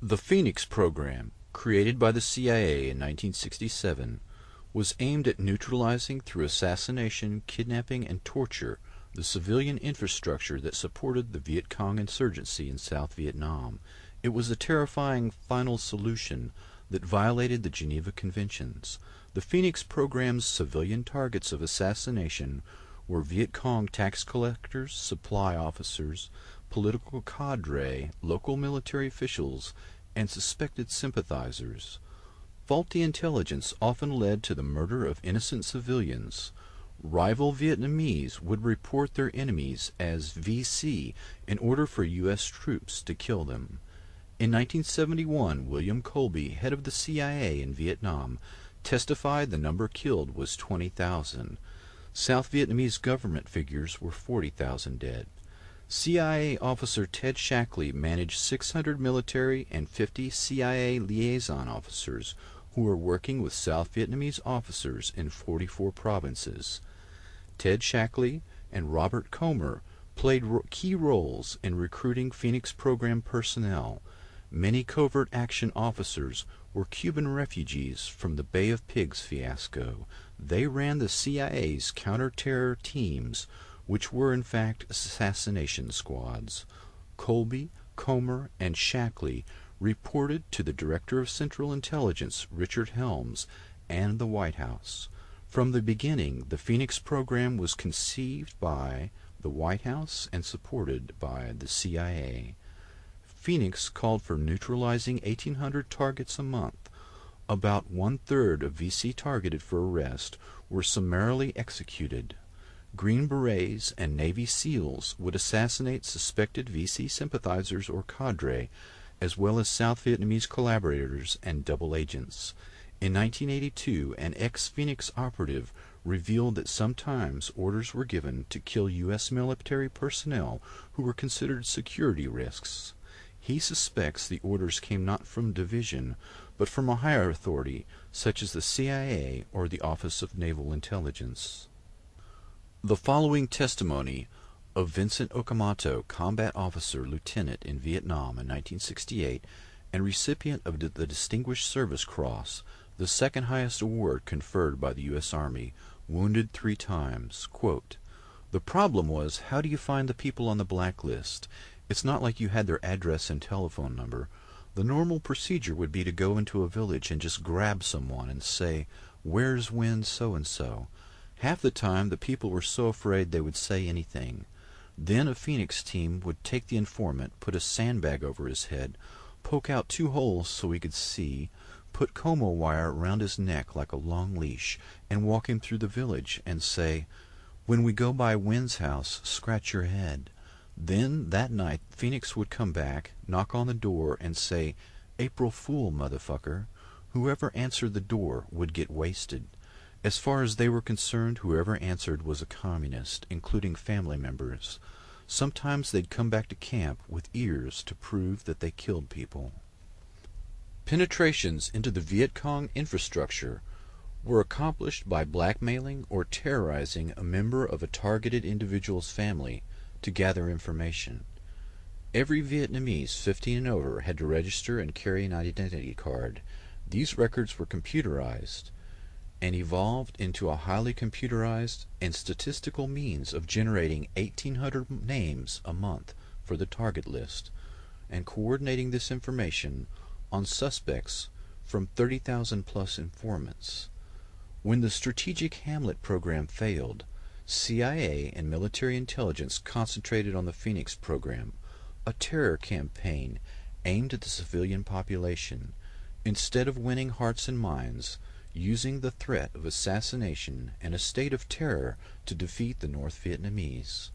The Phoenix program, created by the CIA in 1967, was aimed at neutralizing through assassination, kidnapping, and torture the civilian infrastructure that supported the Viet Cong insurgency in South Vietnam. It was a terrifying final solution that violated the Geneva Conventions. The Phoenix program's civilian targets of assassination were Viet Cong tax collectors, supply officers, political cadre, local military officials, and suspected sympathizers. Faulty intelligence often led to the murder of innocent civilians. Rival Vietnamese would report their enemies as VC in order for U.S. troops to kill them. In 1971, William Colby, head of the CIA in Vietnam, testified the number killed was 20,000. South Vietnamese government figures were 40,000 dead. CIA officer Ted Shackley managed 600 military and 50 CIA liaison officers who were working with South Vietnamese officers in 44 provinces. Ted Shackley and Robert Comer played key roles in recruiting Phoenix program personnel. Many covert action officers were Cuban refugees from the Bay of Pigs fiasco. They ran the CIA's counter-terror teams, which were in fact assassination squads. Colby, Comer, and Shackley reported to the Director of Central Intelligence, Richard Helms, and the White House. From the beginning, the Phoenix program was conceived by the White House and supported by the CIA. Phoenix called for neutralizing 1,800 targets a month. About one-third of VC targeted for arrest were summarily executed. Green Berets and Navy SEALs would assassinate suspected VC sympathizers or cadre, as well as South Vietnamese collaborators and double agents. In 1982, an ex-Phoenix operative revealed that sometimes orders were given to kill U.S. military personnel who were considered security risks. He suspects the orders came not from division, but from a higher authority, such as the CIA or the Office of Naval Intelligence. The following testimony of Vincent Okamoto, combat officer lieutenant in Vietnam in 1968 and recipient of the Distinguished Service Cross, the second highest award conferred by the U.S. Army, wounded 3 times. Quote, "The problem was, how do you find the people on the blacklist? It's not like you had their address and telephone number. The normal procedure would be to go into a village and just grab someone and say, 'Where's Win so-and-so?' Half the time the people were so afraid they would say anything. Then a Phoenix team would take the informant, put a sandbag over his head, poke out 2 holes so he could see, put como wire around his neck like a long leash, and walk him through the village and say, 'When we go by Win's house, scratch your head.' Then that night Phoenix would come back, knock on the door, and say, 'April Fool, motherfucker.' Whoever answered the door would get wasted. As far as they were concerned, whoever answered was a communist, including family members. Sometimes they'd come back to camp with ears to prove that they killed people." Penetrations into the Viet Cong infrastructure were accomplished by blackmailing or terrorizing a member of a targeted individual's family to gather information. Every Vietnamese 15 and over had to register and carry an identity card. These records were computerized and evolved into a highly computerized and statistical means of generating 1,800 names a month for the target list and coordinating this information on suspects from 30,000 plus informants. When the Strategic Hamlet program failed, CIA and military intelligence concentrated on the Phoenix program, a terror campaign aimed at the civilian population. Instead of winning hearts and minds, using the threat of assassination and a state of terror to defeat the North Vietnamese.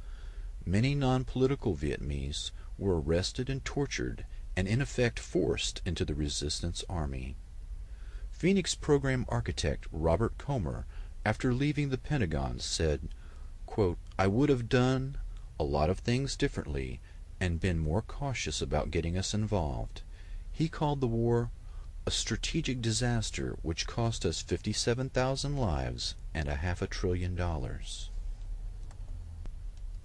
Many non-political Vietnamese were arrested and tortured and in effect forced into the resistance army. Phoenix program architect Robert Comer, after leaving the Pentagon, said, quote, "I would have done a lot of things differently and been more cautious about getting us involved." He called the war a strategic disaster which cost us 57,000 lives and $500 billion.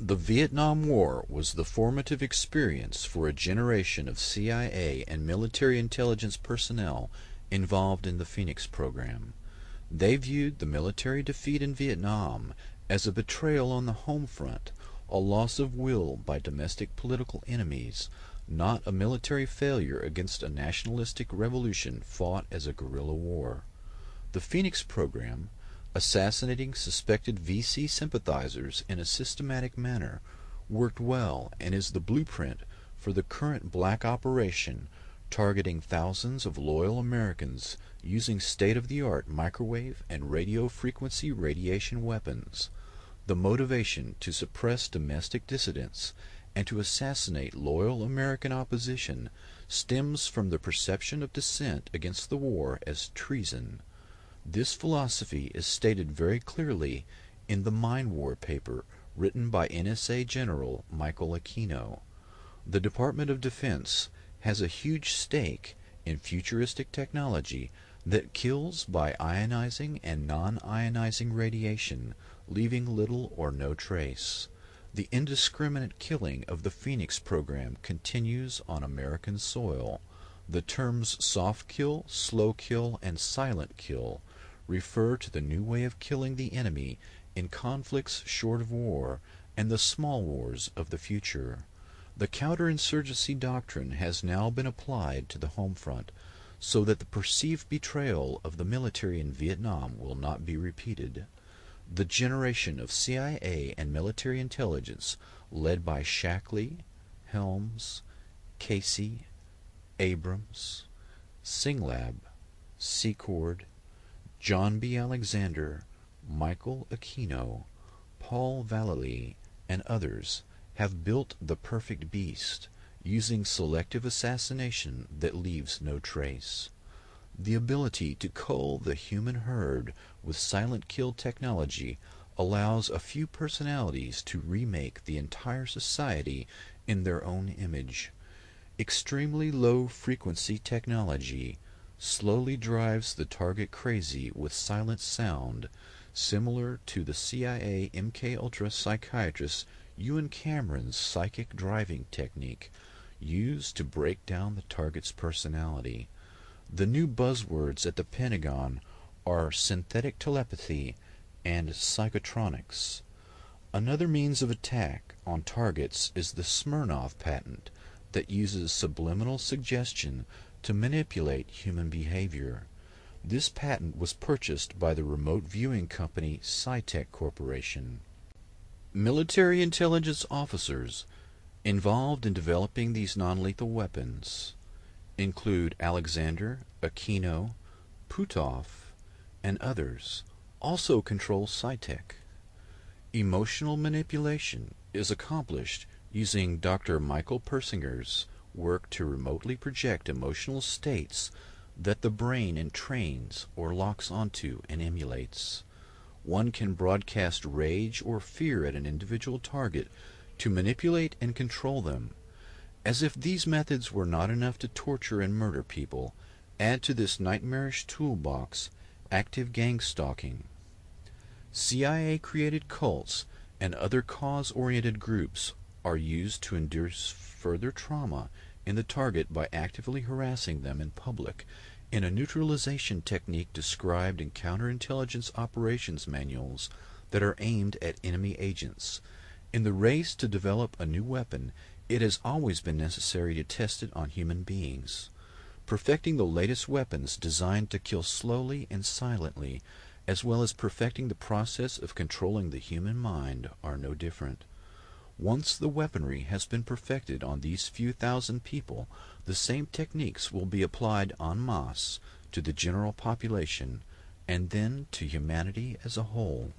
The Vietnam War was the formative experience for a generation of CIA and military intelligence personnel involved in the Phoenix program. They viewed the military defeat in Vietnam as a betrayal on the home front, a loss of will by domestic political enemies, not a military failure against a nationalistic revolution fought as a guerrilla war. The Phoenix program, assassinating suspected VC sympathizers in a systematic manner, worked well and is the blueprint for the current black operation targeting thousands of loyal Americans using state-of-the-art microwave and radio frequency radiation weapons. The motivation to suppress domestic dissidents and to assassinate loyal American opposition stems from the perception of dissent against the war as treason. This philosophy is stated very clearly in the Mind War paper written by NSA General Michael Aquino. The Department of Defense has a huge stake in futuristic technology that kills by ionizing and non-ionizing radiation, leaving little or no trace. The indiscriminate killing of the Phoenix program continues on American soil. The terms soft kill, slow kill, and silent kill refer to the new way of killing the enemy in conflicts short of war and the small wars of the future. The counterinsurgency doctrine has now been applied to the home front so that the perceived betrayal of the military in Vietnam will not be repeated. The generation of CIA and military intelligence led by Shackley, Helms, Casey, Abrams, Singlab, Secord, John B. Alexander, Michael Aquino, Paul Vallely, and others have built the perfect beast, using selective assassination that leaves no trace. The ability to cull the human herd with silent kill technology allows a few personalities to remake the entire society in their own image. Extremely low frequency technology slowly drives the target crazy with silent sound, similar to the CIA MKUltra psychiatrist Ewan Cameron's psychic driving technique used to break down the target's personality. The new buzzwords at the Pentagon are synthetic telepathy and psychotronics. Another means of attack on targets is the Smirnov patent that uses subliminal suggestion to manipulate human behavior. This patent was purchased by the remote viewing company Scitech Corporation. Military intelligence officers involved in developing these non-lethal weapons include Alexander, Aquino, Puthoff, and others, also control Scitech. Emotional manipulation is accomplished using Dr. Michael Persinger's work to remotely project emotional states that the brain entrains or locks onto and emulates. One can broadcast rage or fear at an individual target to manipulate and control them. As if these methods were not enough to torture and murder people, add to this nightmarish toolbox active gang stalking. CIA-created cults and other cause-oriented groups are used to induce further trauma in the target by actively harassing them in public in a neutralization technique described in counterintelligence operations manuals that are aimed at enemy agents. In the race to develop a new weapon, it has always been necessary to test it on human beings. Perfecting the latest weapons designed to kill slowly and silently, as well as perfecting the process of controlling the human mind, are no different. Once the weaponry has been perfected on these few thousand people, the same techniques will be applied en masse to the general population, and then to humanity as a whole.